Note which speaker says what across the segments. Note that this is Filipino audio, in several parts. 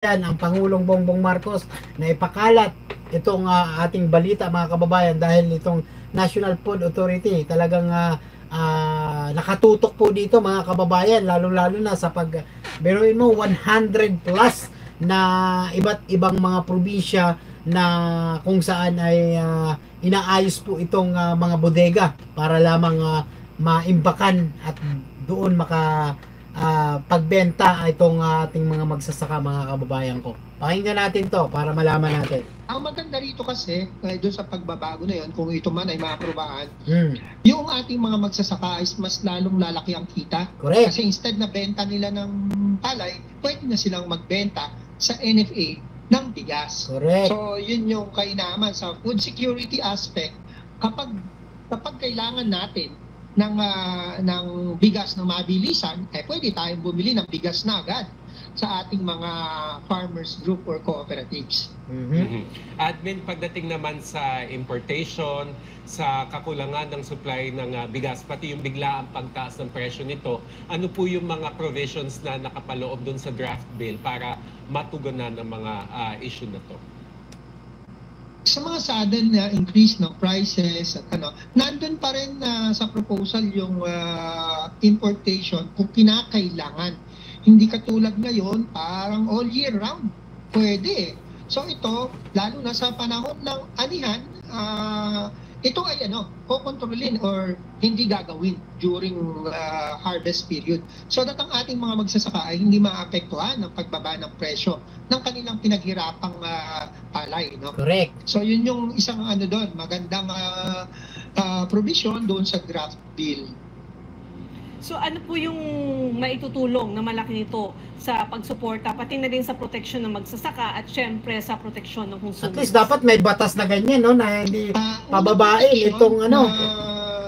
Speaker 1: Yan ang Pangulong Bongbong Marcos na ipakalat itong ating balita mga kababayan dahil itong National Food Authority talagang nakatutok po dito mga kababayan, lalo-lalo na sa biruin mo 100 plus na iba't ibang mga probinsya na kung saan ay inaayos po itong mga bodega para lamang maimbakan at doon pagbenta itong ating mga magsasaka mga kababayan ko. Pakinggan natin to para malaman natin.
Speaker 2: Ang maganda rito kasi, doon sa pagbabago na yon, kung ito man ay maaprubahan, yung ating mga magsasaka is mas lalong lalaki ang kita.
Speaker 1: Correct.
Speaker 2: Kasi instead na benta nila ng palay, pwede na silang magbenta sa NFA ng bigas.
Speaker 1: Correct.
Speaker 2: So, yun yung kainaman sa food security aspect. Kapag kailangan natin ng bigas na mabilisan, pwede tayong bumili ng bigas na agad sa ating mga farmers group or cooperatives.
Speaker 3: Admin, pagdating naman sa importation, sa kakulangan ng supply ng bigas, pati yung biglaang pagtaas ng presyo nito, ano po yung mga provisions na nakapaloob dun sa draft bill para matugunan ng mga issue na to?
Speaker 2: Sa mga sudden increase ng prices at nandun pa rin sa proposal yung importation kung kinakailangan. Hindi katulad ngayon, parang all year round. Pwede. So ito, lalo na sa panahon ng anihan, ito ay kokontrolin or hindi gagawin during harvest period. So that ang ating mga magsasaka ay hindi maapektuhan ng pagbaba ng presyo ng kanilang pinaghirapang palay. No?
Speaker 1: Correct.
Speaker 2: So yun yung isang doon, magandang provision doon sa draft bill.
Speaker 4: So ano po yung maitutulong na malaki nito sa pagsuporta, pati na din sa proteksyon ng magsasaka at syempre sa proteksyon ng consumer?
Speaker 1: At least dapat may batas na ganyan, no, na hindi pababain itong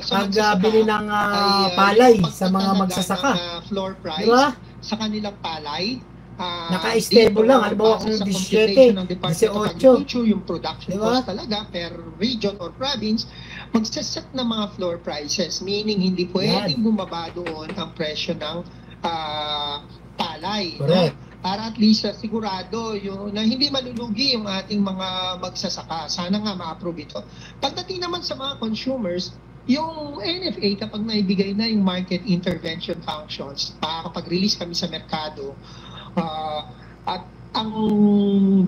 Speaker 1: pagbili ng palay sa mga magsasaka.
Speaker 2: Floor price,
Speaker 1: diba?
Speaker 2: Sa kanilang palay.
Speaker 1: Naka-stable lang, halimbawa kung 17, 18,
Speaker 2: yung production cost talaga per region or province, magsaset ng mga floor prices, meaning hindi pwedeng bumaba doon ang presyo ng palay.
Speaker 1: Correct.
Speaker 2: No? Para at least sigurado na hindi malulugi yung ating mga magsasaka. Sana nga ma-approve ito. Pagdating naman sa mga consumers, yung NFA kapag naibigay na yung market intervention functions, makakapag-release kami sa merkado, at ang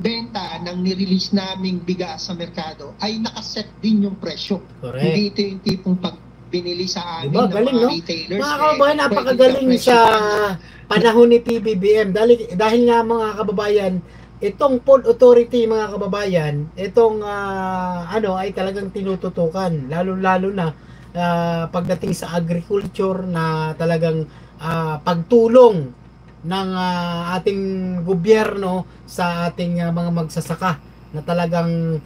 Speaker 2: benta ng nirelease naming bigas sa merkado ay nakaset din yung presyo.
Speaker 1: Correct.
Speaker 2: Hindi ito yung tipong pag binili sa amin
Speaker 1: diba,
Speaker 2: ng
Speaker 1: galing,
Speaker 2: mga
Speaker 1: no?
Speaker 2: retailers.
Speaker 1: Mga kababayan, napakagaling sa panahon ni PBBM. Dahil nga mga kababayan, itong Food Authority mga kababayan, itong ay talagang tinututukan. Lalo-lalo na pagdating sa agriculture na talagang pagtulong ng ating gobyerno sa ating mga magsasaka na talagang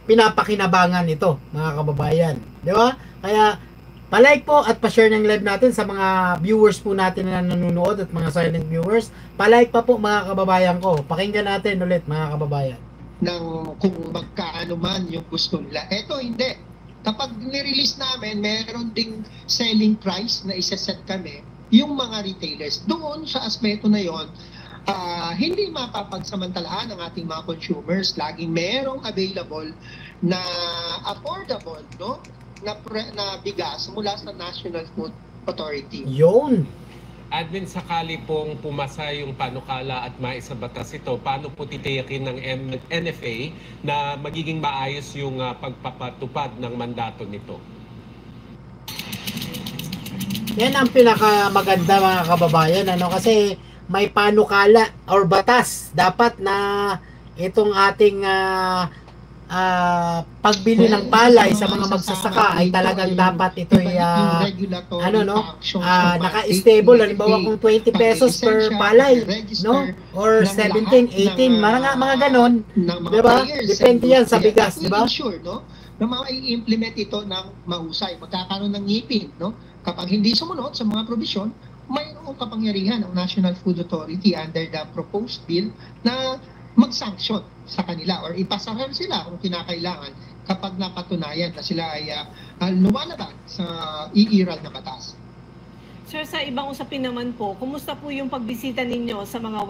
Speaker 1: pinapakinabangan ito mga kababayan, di ba? Kaya palike po at pa-share ng live natin sa mga viewers po natin na nanonood at mga silent viewers. Palike pa po mga kababayan ko. Pakinggan natin ulit mga kababayan.
Speaker 2: Kung magkaano man yung gusto nila. Eto hindi. Kapag nirelease namin, meron ding selling price na isa-set kami yung mga retailers. Doon sa aspeto na yon, hindi mapapagsamantalaan ng ating mga consumers. Laging merong available na affordable, no? na bigas mula sa National Food Authority.
Speaker 1: Yun.
Speaker 3: Admin, sakali pong pumasa yung panukala at maisabatas ito, paano po titiyakin ng NFA na magiging maayos yung pagpapatupad ng mandato nito?
Speaker 1: Yan ang pinakamaganda mga kababayan, kasi may panukala or batas dapat na itong ating pagbili ng palay sa mga magsasaka ay talagang dapat ito naka-stable. Halimbawa kung 20 pesos per palay, no? Or 17, 18, mga ganon, di ba? Depende yan sa bigas, di ba?
Speaker 2: Na mai-implement ito ng mahusay, magkakaroon ng ngipin, no? Kapag hindi sumunod sa mga probisyon, mayroong kapangyarihan ang National Food Authority under the proposed bill na mag-sanction sa kanila or ipasahar sila kung kinakailangan kapag napatunayan na sila ay lumalabag sa iiral na batas.
Speaker 4: Sir, sa ibang usapin naman po, kumusta po yung pagbisita ninyo sa mga